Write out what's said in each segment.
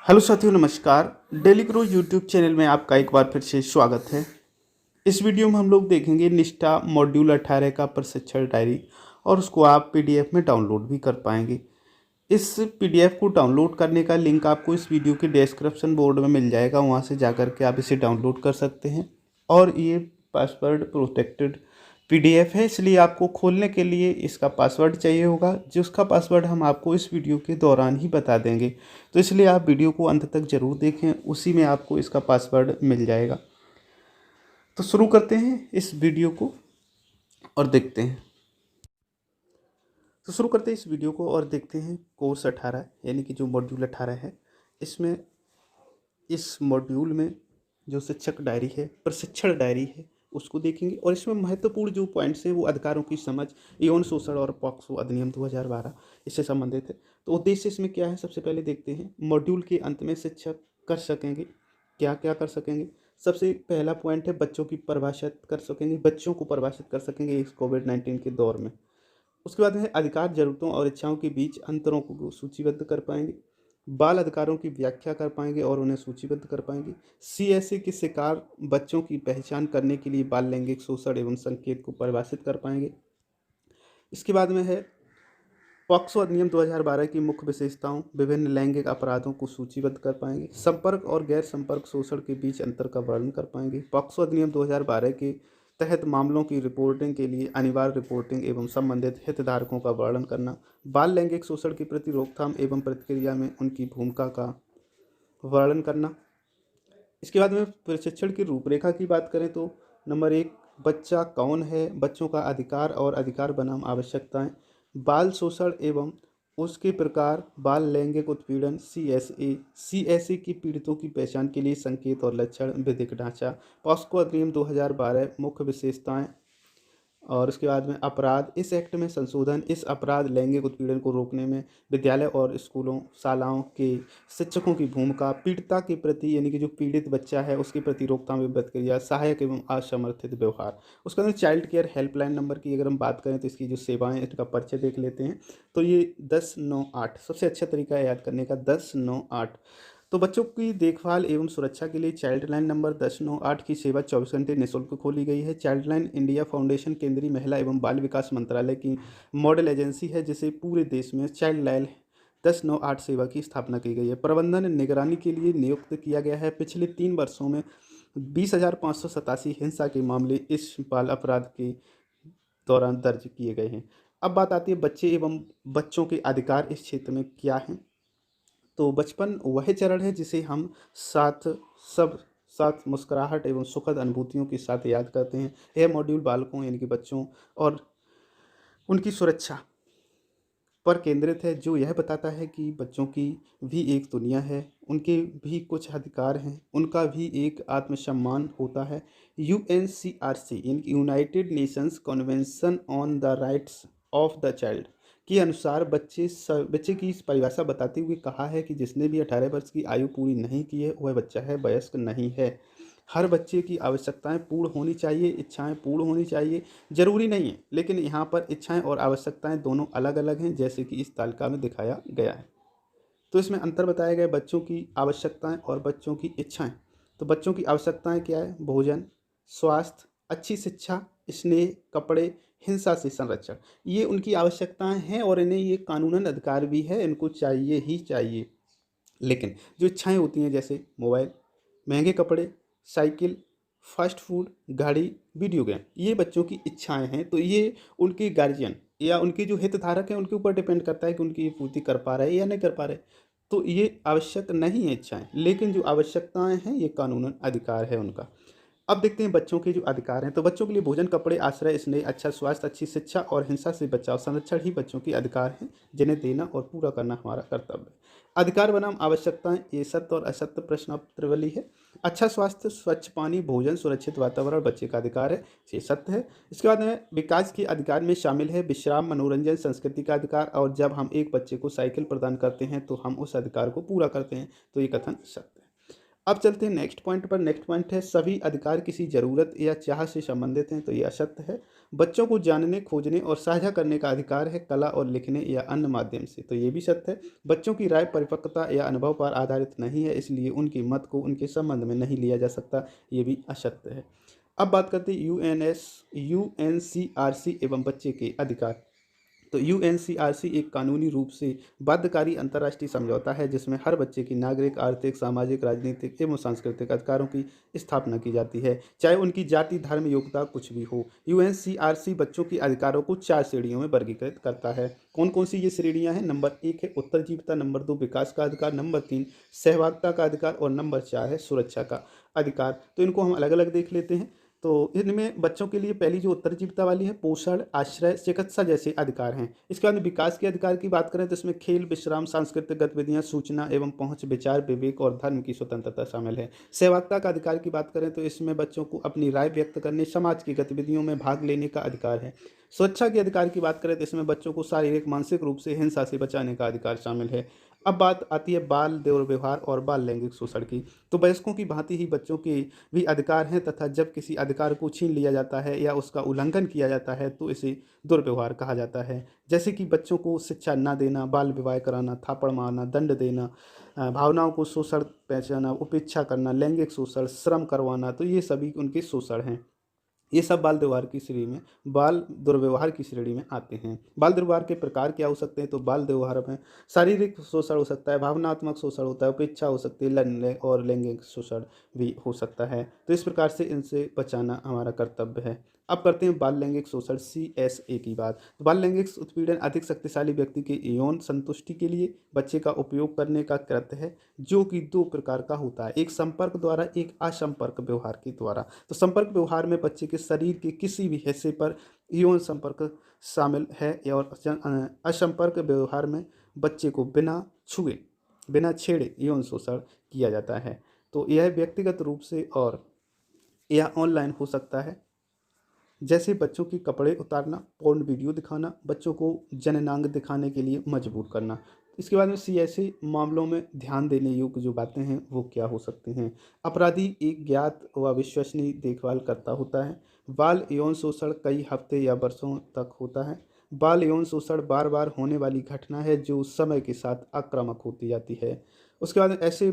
Hello साथियों, नमस्कार। Daily grow YouTube channel में आपका एक बार फिर से स्वागत है। इस वीडियो में हम लोग देखेंगे निष्ठा मॉड्यूल 18 का प्रशिक्षण डायरी और उसको आप पीडीएफ में डाउनलोड भी कर पाएंगे। इस पीडीएफ को डाउनलोड करने का लिंक आपको इस वीडियो के डिस्क्रिप्शन बोर्ड में मिल जाएगा, वहाँ से जाकर के आप इसे डाउनलोड कर सकते हैं। और ये पासवर्ड प्रोटेक्टेड पीडीएफ है, इसलिए आपको खोलने के लिए इसका पासवर्ड चाहिए होगा, जिसका पासवर्ड हम आपको इस वीडियो के दौरान ही बता देंगे। तो इसलिए आप वीडियो को अंत तक ज़रूर देखें, उसी में आपको इसका पासवर्ड मिल जाएगा। तो शुरू करते हैं इस वीडियो को और देखते हैं। तो शुरू करते हैं इस वीडियो को और देखते हैं कोर्स 18 यानी कि जो मॉड्यूल 18 है। इसमें इस मॉड्यूल में जो शिक्षक डायरी है, प्रशिक्षण डायरी है, उसको देखेंगे। और इसमें महत्वपूर्ण जो पॉइंट्स हैं वो अधिकारों की समझ, यौन शोषण और पॉक्सो अधिनियम 2012 इससे संबंधित है। तो उद्देश्य इसमें क्या है, सबसे पहले देखते हैं। मॉड्यूल के अंत में शिक्षक कर सकेंगे क्या क्या कर सकेंगे। सबसे पहला पॉइंट है बच्चों की परिभाषित कर सकेंगे, बच्चों को परिभाषित कर सकेंगे इस कोविड-19 के दौर में। उसके बाद है अधिकार, ज़रूरतों और इच्छाओं के बीच अंतरों को सूचीबद्ध कर पाएंगे। बाल अधिकारों की व्याख्या कर पाएंगे और उन्हें सूचीबद्ध कर पाएंगे। सीएसए के शिकार बच्चों की पहचान करने के लिए बाल लैंगिक शोषण एवं संकेत को परिभाषित कर पाएंगे। इसके बाद में है पॉक्सो अधिनियम 2012 की मुख्य विशेषताओं, विभिन्न लैंगिक अपराधों को सूचीबद्ध कर पाएंगे। संपर्क और गैर संपर्क शोषण के बीच अंतर का वर्णन कर पाएंगे। पॉक्सो अधिनियम 2012 के तहत मामलों की रिपोर्टिंग के लिए अनिवार्य रिपोर्टिंग एवं संबंधित हितधारकों का वर्णन करना। बाल लैंगिक शोषण के प्रति रोकथाम एवं प्रतिक्रिया में उनकी भूमिका का वर्णन करना। इसके बाद में प्रशिक्षण की रूपरेखा की बात करें तो नंबर 1, बच्चा कौन है, बच्चों का अधिकार और अधिकार बनाम आवश्यकताएं, बाल शोषण एवं उसके प्रकार, बाल लैंगिक उत्पीड़न, सीएसए की पीड़ितों की पहचान के लिए संकेत और लक्षण, विधिक ढांचा, पॉस्को अधिनियम 2012 मुख्य विशेषताएं। और उसके बाद में अपराध, इस एक्ट में संशोधन, इस अपराध लैंगिक उत्पीड़न को रोकने में विद्यालय और स्कूलों शालाओं के शिक्षकों की भूमिका, पीड़िता के प्रति यानी कि जो पीड़ित बच्चा है उसके प्रति रोकथाम एवं प्रतिक्रिया, सहायक एवं असमर्थित व्यवहार। उसके अंदर चाइल्ड केयर हेल्पलाइन नंबर की अगर हम बात करें तो इसकी जो सेवाएं, इसका परिचय देख लेते हैं। तो ये 1098 सबसे अच्छा तरीका है याद करने का, 1098। तो बच्चों की देखभाल एवं सुरक्षा के लिए चाइल्ड लाइन नंबर 1098 की सेवा 24 घंटे निःशुल्क खोली गई है। चाइल्ड लाइन इंडिया फाउंडेशन केंद्रीय महिला एवं बाल विकास मंत्रालय की मॉडल एजेंसी है, जिसे पूरे देश में चाइल्ड लाइन 1098 सेवा की स्थापना की गई है। प्रबंधन निगरानी के लिए नियुक्त किया गया है। पिछले 3 वर्षों में 20,587 हिंसा के मामले इस बाल अपराध के दौरान दर्ज किए गए हैं। अब बात आती है बच्चे एवं बच्चों के अधिकार इस क्षेत्र में क्या हैं। तो बचपन वह चरण है जिसे हम साथ सब साथ मुस्कुराहट एवं सुखद अनुभूतियों के साथ याद करते हैं। यह मॉड्यूल बालकों यानी कि बच्चों और उनकी सुरक्षा पर केंद्रित है, जो यह बताता है कि बच्चों की भी एक दुनिया है, उनके भी कुछ अधिकार हैं, उनका भी एक आत्मसम्मान होता है। यूएनसीआरसी यानी कि United Nations convention on the rights of the child के अनुसार बच्चे की इस परिभाषा बताते हुए कहा है कि जिसने भी 18 वर्ष की आयु पूरी नहीं की है वह बच्चा है, वयस्क नहीं है। हर बच्चे की आवश्यकताएं पूर्ण होनी चाहिए, इच्छाएं पूर्ण होनी चाहिए, ज़रूरी नहीं है, लेकिन यहाँ पर इच्छाएं और आवश्यकताएं दोनों अलग अलग हैं, जैसे कि इस तालिका में दिखाया गया है। तो इसमें अंतर बताया गया बच्चों की आवश्यकताएं और बच्चों की इच्छाएं। तो बच्चों की आवश्यकताएं क्या है, भोजन, स्वास्थ्य, अच्छी शिक्षा, स्नेह, कपड़े, हिंसा से संरक्षण, ये उनकी आवश्यकताएं हैं और इन्हें ये कानूनन अधिकार भी है, इनको चाहिए ही चाहिए। लेकिन जो इच्छाएं होती हैं जैसे मोबाइल, महंगे कपड़े, साइकिल, फास्ट फूड, गाड़ी, वीडियो गेम, ये बच्चों की इच्छाएं हैं। तो ये उनके गार्जियन या उनके जो हितधारक हैं उनके ऊपर डिपेंड करता है कि उनकी ये पूर्ति कर पा रहे हैं या नहीं कर पा रहे। तो ये आवश्यक नहीं है इच्छाएं, लेकिन जो आवश्यकताएं हैं ये कानूनन अधिकार है उनका। अब देखते हैं बच्चों के जो अधिकार हैं। तो बच्चों के लिए भोजन, कपड़े, आश्रय, स्नेह, अच्छा स्वास्थ्य, अच्छी शिक्षा और हिंसा से बचाव, संरक्षण ही बच्चों के अधिकार हैं, जिन्हें देना और पूरा करना हमारा कर्तव्य है। अधिकार बनाम आवश्यकताएं, ये सत्य और असत्य प्रश्न प्रबली है। अच्छा स्वास्थ्य, स्वच्छ पानी, भोजन, सुरक्षित वातावरण बच्चे का अधिकार है, ये सत्य है। इसके बाद में विकास के अधिकार में शामिल है विश्राम, मनोरंजन, संस्कृति का अधिकार, और जब हम एक बच्चे को साइकिल प्रदान करते हैं तो हम उस अधिकार को पूरा करते हैं, तो ये कथन सत्य है। अब चलते हैं नेक्स्ट पॉइंट पर। नेक्स्ट पॉइंट है सभी अधिकार किसी ज़रूरत या चाह से संबंधित हैं, तो ये असत्य है। बच्चों को जानने, खोजने और साझा करने का अधिकार है, कला और लिखने या अन्य माध्यम से, तो ये भी सत्य है। बच्चों की राय परिपक्वता या अनुभव पर आधारित नहीं है, इसलिए उनके मत को उनके संबंध में नहीं लिया जा सकता, ये भी असत्य है। अब बात करते हैं यूएनसीआरसी एवं बच्चे के अधिकार। तो यूएनसीआरसी एक कानूनी रूप से बाध्यकारी अंतर्राष्ट्रीय समझौता है जिसमें हर बच्चे की नागरिक, आर्थिक, सामाजिक, राजनीतिक एवं सांस्कृतिक अधिकारों की स्थापना की जाती है, चाहे उनकी जाति, धर्म, योग्यता कुछ भी हो। यूएनसीआरसी बच्चों के अधिकारों को 4 श्रेणियों में वर्गीकृत करता है। कौन कौन सी ये श्रेणियां हैं? नंबर 1 है उत्तरजीविता, नंबर 2 विकास का अधिकार, नंबर 3 सहभागिता का अधिकार और नंबर 4 है सुरक्षा का अधिकार। तो इनको हम अलग अलग देख लेते हैं। तो इनमें बच्चों के लिए पहली जो उत्तरजीविता वाली है, पोषण, आश्रय, चिकित्सा जैसे अधिकार हैं। इसके बाद में विकास के अधिकार की बात करें तो इसमें खेल, विश्राम, सांस्कृतिक गतिविधियां, सूचना एवं पहुंच, विचार, विवेक और धर्म की स्वतंत्रता शामिल है। सहभागिता का अधिकार की बात करें तो इसमें बच्चों को अपनी राय व्यक्त करने, समाज की गतिविधियों में भाग लेने का अधिकार है। सुरक्षा के अधिकार की बात करें तो इसमें बच्चों को शारीरिक, मानसिक रूप से हिंसा से बचाने का अधिकार शामिल है। अब बात आती है बाल दुर्व्यवहार और बाल लैंगिक शोषण की। तो वयस्कों की भांति ही बच्चों के भी अधिकार हैं तथा जब किसी अधिकार को छीन लिया जाता है या उसका उल्लंघन किया जाता है तो इसे दुर्व्यवहार कहा जाता है। जैसे कि बच्चों को शिक्षा न देना, बाल विवाह कराना, थापड़ मारना, दंड देना, भावनाओं को शोषण पहचाना, उपेक्षा करना, लैंगिक शोषण, श्रम करवाना, तो ये सभी उनके शोषण हैं। ये सब बाल दुर्व्यवहार की श्रेणी में आते हैं। बाल दुर्व्यवहार के प्रकार क्या हो सकते हैं? तो बाल दुर्व्यवहार में शारीरिक शोषण हो सकता है, भावनात्मक शोषण होता है, उपेक्षा हो सकती है और लैंगिक शोषण भी हो सकता है। तो इस प्रकार से इनसे बचाना हमारा कर्तव्य है। अब करते हैं बाल लैंगिक शोषण CSA की बात। तो बाल लैंगिक उत्पीड़न अधिक शक्तिशाली व्यक्ति के यौन संतुष्टि के लिए बच्चे का उपयोग करने का कृत्य है, जो कि 2 प्रकार का होता है, एक संपर्क द्वारा, एक असंपर्क व्यवहार के द्वारा। तो संपर्क व्यवहार में बच्चे के शरीर के किसी भी हिस्से पर यौन संपर्क शामिल है और असंपर्क व्यवहार में बच्चे को बिना छुए, बिना छेड़े यौन शोषण किया जाता है। तो यह व्यक्तिगत रूप से और यह ऑनलाइन हो सकता है, जैसे बच्चों के कपड़े उतारना, पोर्न वीडियो दिखाना, बच्चों को जननांग दिखाने के लिए मजबूर करना। इसके बाद में CSA मामलों में ध्यान देने योग्य जो बातें हैं वो क्या हो सकती हैं? अपराधी एक ज्ञात व विश्वसनीय देखभाल करता होता है। बाल यौन शोषण कई हफ्ते या वर्षों तक होता है। बाल यौन शोषण बार बार होने वाली घटना है जो समय के साथ आक्रामक होती जाती है। उसके बाद ऐसे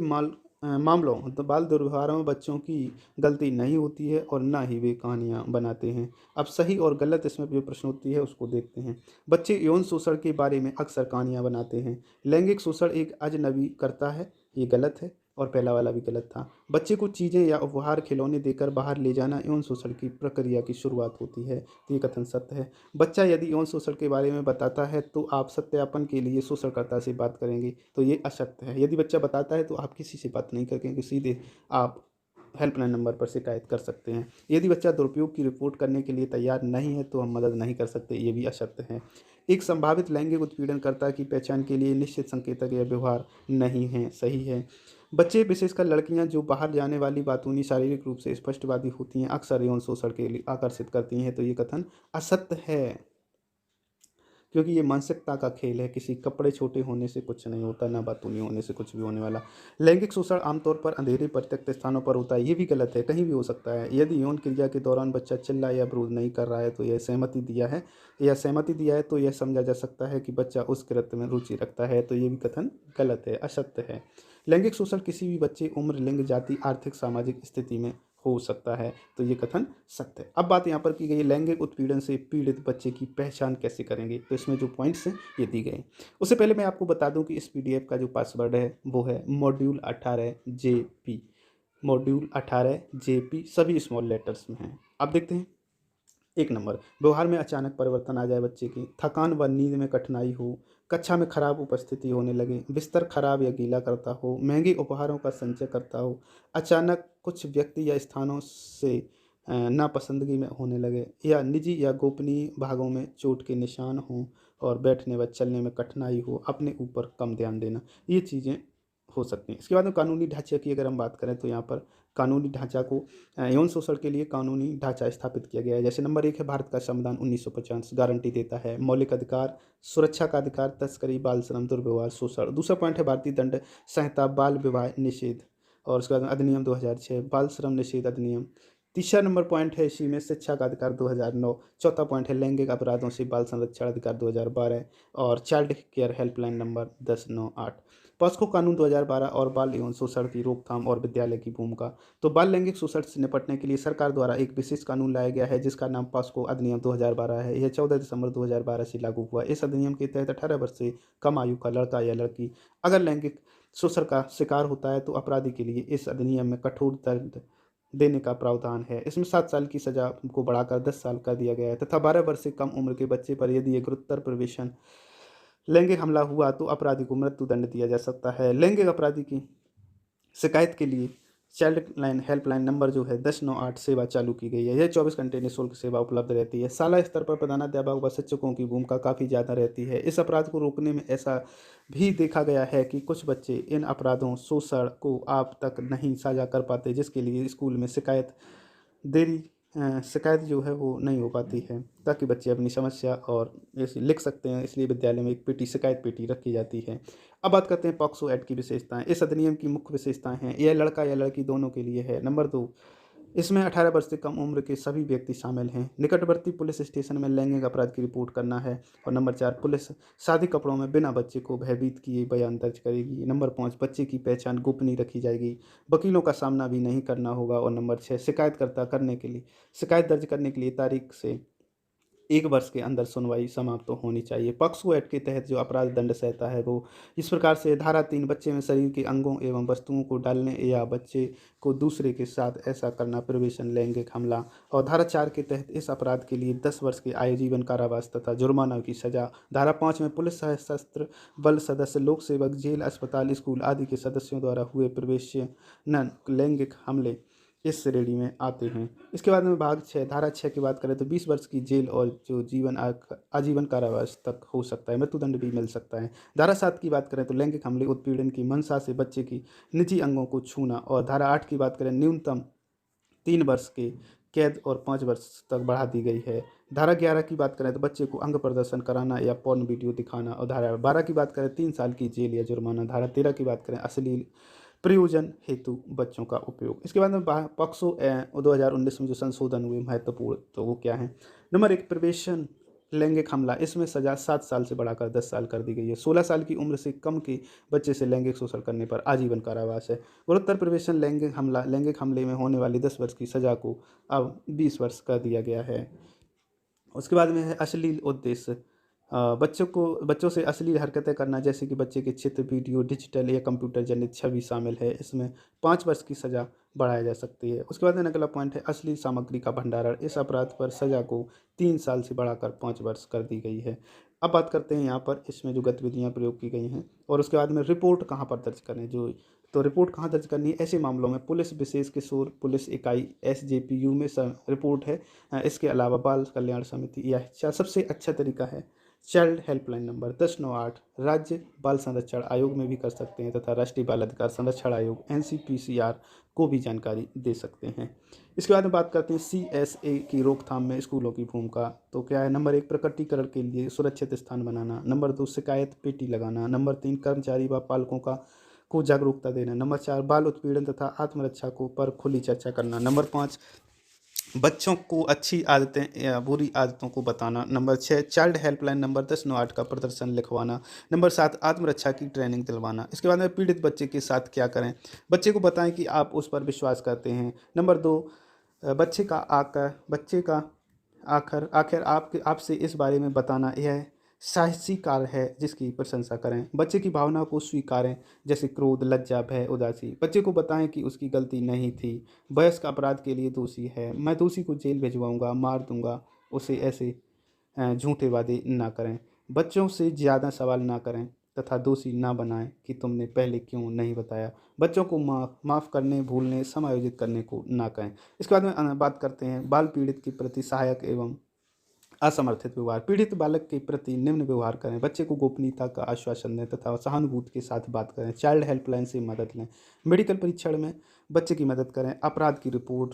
मामलों तो बाल दुर्व्यवहारों में बच्चों की गलती नहीं होती है और ना ही वे कहानियाँ बनाते हैं। अब सही और गलत इसमें जो प्रश्न होती है उसको देखते हैं। बच्चे यौन शोषण के बारे में अक्सर कहानियाँ बनाते हैं। लैंगिक शोषण एक अजनबी करता है, ये गलत है और पहला वाला भी गलत था। बच्चे को चीज़ें या उपहार, खिलौने देकर बाहर ले जाना यौन शोषण की प्रक्रिया की शुरुआत होती है, तो ये कथन सत्य है। बच्चा यदि यौन शोषण के बारे में बताता है तो आप सत्यापन के लिए शोषणकर्ता से बात करेंगे, तो ये असत्य है। यदि बच्चा बताता है तो आप किसी से बात नहीं करेंगे, सीधे आप हेल्पलाइन नंबर पर शिकायत कर सकते हैं। यदि बच्चा दुरुपयोग की रिपोर्ट करने के लिए तैयार नहीं है तो हम मदद नहीं कर सकते, ये भी असत्य है। एक संभावित लैंगिक उत्पीड़नकर्ता की पहचान के लिए निश्चित संकेतक या व्यवहार नहीं है, सही है। बच्चे, विशेषकर लड़कियां जो बाहर जाने वाली बातूनी शारीरिक रूप से स्पष्टवादी होती हैं, अक्सर यौन शोषण के लिए आकर्षित करती हैं, तो ये कथन असत्य है, क्योंकि ये मानसिकता का खेल है। किसी कपड़े छोटे होने से कुछ नहीं होता, ना बातूनी होने से कुछ भी होने वाला। लैंगिक शोषण आमतौर पर अंधेरे परित्यक्त स्थानों पर होता है, ये भी गलत है, कहीं भी हो सकता है। यदि यौन क्रिया के दौरान बच्चा चिल्ला या विरोध नहीं कर रहा है तो यह सहमति दिया है तो यह समझा जा सकता है कि बच्चा उस कृत्य में रुचि रखता है, तो ये भी कथन गलत है, असत्य है। लैंगिक शोषण किसी भी बच्चे, उम्र, लिंग, जाति, आर्थिक, सामाजिक स्थिति में हो सकता है, तो ये कथन सत्य है। अब बात यहाँ पर की गई लैंगिक उत्पीड़न से पीड़ित बच्चे की पहचान कैसे करेंगे, तो इसमें जो पॉइंट्स हैं ये दी गए। उससे पहले मैं आपको बता दूं कि इस PDF का जो पासवर्ड है वो है मॉड्यूल 18JP। मॉड्यूल 18JP सभी स्मॉल लेटर्स में है। अब देखते हैं। 1 नंबर, व्यवहार में अचानक परिवर्तन आ जाए बच्चे की, थकान व नींद में कठिनाई हो, कक्षा में खराब उपस्थिति होने लगे, बिस्तर खराब या गीला करता हो, महंगे उपहारों का संचय करता हो, अचानक कुछ व्यक्ति या स्थानों से नापसंदगी में होने लगे, या निजी या गोपनीय भागों में चोट के निशान हों और बैठने व चलने में कठिनाई हो, अपने ऊपर कम ध्यान देना, ये चीज़ें हो सकती हैं। इसके बाद में कानूनी ढांचे की अगर हम बात करें तो यहाँ पर कानूनी ढांचा को यौन शोषण के लिए कानूनी ढांचा स्थापित किया गया है। जैसे नंबर 1 है भारत का संविधान 1950 गारंटी देता है मौलिक अधिकार, सुरक्षा का अधिकार, तस्करी, बाल श्रम, दुर्व्यवहार, शोषण। दूसरा पॉइंट है भारतीय दंड संहिता बाल विवाह निषेध और उसके बाद में अधिनियम 2006, बाल श्रम निषेध अधिनियम। तीसरा नंबर पॉइंट है इसी में शिक्षा का अधिकार 2009। चौथा पॉइंट है लैंगिक अपराधों से बाल संरक्षण अधिकार 2012 और child care helpline number 1098। POCSO कानून 2012 और बाल यौन शोषण की रोकथाम और विद्यालय की भूमिका। तो बाल लैंगिक शोषण से निपटने के लिए सरकार द्वारा एक विशेष कानून लाया गया है जिसका नाम पॉस्को अधिनियम 2012 है। यह 14 दिसंबर 2012 से लागू हुआ। इस अधिनियम के तहत 18 वर्ष से कम आयु का लड़का या लड़की अगर लैंगिक शोषण का शिकार होता है तो अपराधी के लिए इस अधिनियम में कठोर दंड देने का प्रावधान है। इसमें 7 साल की सजा को बढ़ाकर 10 साल कर दिया गया है तथा 12 वर्ष से कम उम्र के बच्चे पर यदि एक गुरुतर प्रवेशन लैंगिक हमला हुआ तो अपराधी को मृत्यु दंड दिया जा सकता है। लैंगिक अपराधी की शिकायत के लिए चाइल्ड लाइन हेल्पलाइन नंबर जो है 1098 सेवा चालू की गई है। यह 24 घंटे निःशुल्क सेवा उपलब्ध रहती है। शाला स्तर पर प्रधानाध्यापक व शिक्षकों की भूमिका काफ़ी ज़्यादा रहती है। इस अपराध को रोकने में ऐसा भी देखा गया है कि कुछ बच्चे इन अपराधों शोषण को आप तक नहीं साझा कर पाते जिसके लिए स्कूल में शिकायत जो है वो नहीं हो पाती है ताकि बच्चे अपनी समस्या और ऐसे लिख सकते हैं। इसलिए विद्यालय में एक पेटी शिकायत पेटी रखी जाती है। अब बात करते हैं पॉक्सो एक्ट की विशेषताएं। इस अधिनियम की मुख्य विशेषताएं हैं यह लड़का या लड़की दोनों के लिए है। नंबर 2, इसमें 18 वर्ष से कम उम्र के सभी व्यक्ति शामिल हैं। निकटवर्ती पुलिस स्टेशन में लैंगिक अपराध की रिपोर्ट करना है। और नंबर 4, पुलिस शादी कपड़ों में बिना बच्चे को भयभीत किए बयान दर्ज करेगी। नंबर 5, बच्चे की पहचान गोपनीय रखी जाएगी, वकीलों का सामना भी नहीं करना होगा। और नंबर 6, शिकायत दर्ज करने के लिए तारीख से 1 वर्ष के अंदर सुनवाई समाप्त तो होनी चाहिए। पॉक्सो एक्ट के तहत जो अपराध दंड सहता है वो इस प्रकार से धारा 3, बच्चे में शरीर के अंगों एवं वस्तुओं को डालने या बच्चे को दूसरे के साथ ऐसा करना प्रवेशन लैंगिक हमला। और धारा 4 के तहत इस अपराध के लिए 10 वर्ष के आजीवन कारावास तथा जुर्माना की सजा। धारा 5 में पुलिस सशस्त्र बल सदस्य, लोक सेवक, जेल, अस्पताल, स्कूल आदि के सदस्यों द्वारा हुए प्रवेशन लैंगिक हमले इस श्रेणी में आते हैं। इसके बाद में भाग 6, धारा 6 की बात करें तो 20 वर्ष की जेल और जो आजीवन कारावास तक हो सकता है, मृत्युदंड भी मिल सकता है। धारा 7 की बात करें तो लैंगिक हमले उत्पीड़न की मंशा से बच्चे की निजी अंगों को छूना। और धारा 8 की बात करें न्यूनतम 3 वर्ष के कैद और 5 वर्ष तक बढ़ा दी गई है। धारा 11 की बात करें तो बच्चे को अंग प्रदर्शन कराना या पॉर्न वीडियो दिखाना। और धारा 12 की बात करें 3 साल की जेल या जुर्माना। धारा 13 की बात करें अश्लील प्रयोजन हेतु बच्चों का उपयोग। इसके बाद में पॉक्सो 2019 में जो संशोधन हुए महत्वपूर्ण, तो वो क्या है। नंबर 1, प्रवेशन लैंगिक हमला। इसमें सजा 7 साल से बढ़ाकर 10 साल कर दी गई है। 16 साल की उम्र से कम के बच्चे से लैंगिक शोषण करने पर आजीवन कारावास है। गुरुतर प्रवेशन लैंगिक हमले में होने वाली 10 वर्ष की सजा को अब 20 वर्ष कर दिया गया है। उसके बाद में है अश्लील उद्देश्य। बच्चों से अश्लील हरकतें करना जैसे कि बच्चे के चित्र, वीडियो, डिजिटल या कंप्यूटर जनित छवि शामिल है। इसमें 5 वर्ष की सज़ा बढ़ाई जा सकती है। उसके बाद में अगला पॉइंट है अश्लील सामग्री का भंडारण। इस अपराध पर सज़ा को 3 साल से बढ़ाकर 5 वर्ष कर दी गई है। अब बात करते हैं यहाँ पर इसमें जो गतिविधियाँ प्रयोग की गई हैं। और उसके बाद में रिपोर्ट कहाँ पर दर्ज करें, तो रिपोर्ट कहाँ दर्ज करनी है। ऐसे मामलों में पुलिस विशेष किशोर पुलिस इकाई SJPU में रिपोर्ट है। इसके अलावा बाल कल्याण समिति या सबसे अच्छा तरीका है चाइल्ड हेल्पलाइन नंबर 1098 राज्य बाल संरक्षण आयोग में भी कर सकते हैं तथा राष्ट्रीय बाल अधिकार संरक्षण आयोग NCPCR को भी जानकारी दे सकते हैं। इसके बाद में बात करते हैं CSA की रोकथाम में स्कूलों की भूमिका। तो क्या है, नंबर 1, प्रकटीकरण के लिए सुरक्षित स्थान बनाना। नंबर 2, शिकायत पेटी लगाना। नंबर 3, कर्मचारी व पालकों को जागरूकता देना। नंबर 4, बाल उत्पीड़न तथा आत्मरक्षा पर खुली चर्चा करना। नंबर 5, बच्चों को अच्छी आदतें या बुरी आदतों को बताना। नंबर 6, चाइल्ड हेल्पलाइन नंबर 1098 का प्रदर्शन लिखवाना। नंबर 7, आत्मरक्षा की ट्रेनिंग दिलवाना। इसके बाद में पीड़ित बच्चे के साथ क्या करें, बच्चे को बताएं कि आप उस पर विश्वास करते हैं। नंबर 2, बच्चे का आखिर आपसे इस बारे में बताना यह साहसी कार्य है जिसकी प्रशंसा करें। बच्चे की भावना को स्वीकारें जैसे क्रोध, लज्जा, भय, उदासी। बच्चे को बताएं कि उसकी गलती नहीं थी, वयस्क अपराध के लिए दोषी है, मैं दोषी को जेल भिजवाऊंगा, मार दूंगा। उसे ऐसे झूठे वादे ना करें। बच्चों से ज़्यादा सवाल ना करें तथा दोषी ना बनाएं कि तुमने पहले क्यों नहीं बताया। बच्चों को माफ़ करने, भूलने, समायोजित करने को ना कहें। इसके बाद में बात करते हैं बाल पीड़ित के प्रति सहायक एवं असमर्थित व्यवहार। पीड़ित बालक के प्रति निम्न व्यवहार करें, बच्चे को गोपनीयता का आश्वासन दें तथा सहानुभूति के साथ बात करें। चाइल्ड हेल्पलाइन से मदद लें। मेडिकल परीक्षण में बच्चे की मदद करें, अपराध की रिपोर्ट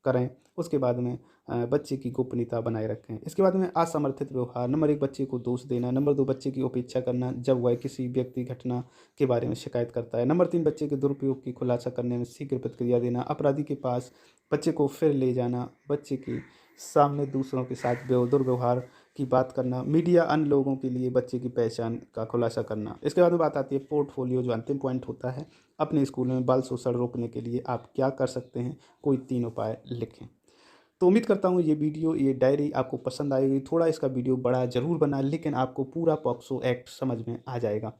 करें उसके बाद में बच्चे की गोपनीयता बनाए रखें। इसके बाद में असमर्थित व्यवहार, नंबर 1 बच्चे को दोष देना, नंबर 2 बच्चे की उपेक्षा करना जब वह किसी व्यक्ति घटना के बारे में शिकायत करता है, नंबर 3 बच्चे के दुरुपयोग की खुलासा करने में शीघ्र प्रतिक्रिया देना, अपराधी के पास बच्चे को फिर ले जाना, बच्चे के सामने दूसरों के साथ दुर्व्यवहार की बात करना, मीडिया अन्य लोगों के लिए बच्चे की पहचान का खुलासा करना। इसके बाद में बात आती है पोर्टफोलियो, जो अंतिम पॉइंट होता है। अपने स्कूल में बाल शोषण रोकने के लिए आप क्या कर सकते हैं, कोई 3 उपाय लिखें। तो उम्मीद करता हूँ ये डायरी आपको पसंद आएगी। थोड़ा इसका वीडियो बड़ा ज़रूर बना, लेकिन आपको पूरा पॉक्सो एक्ट समझ में आ जाएगा।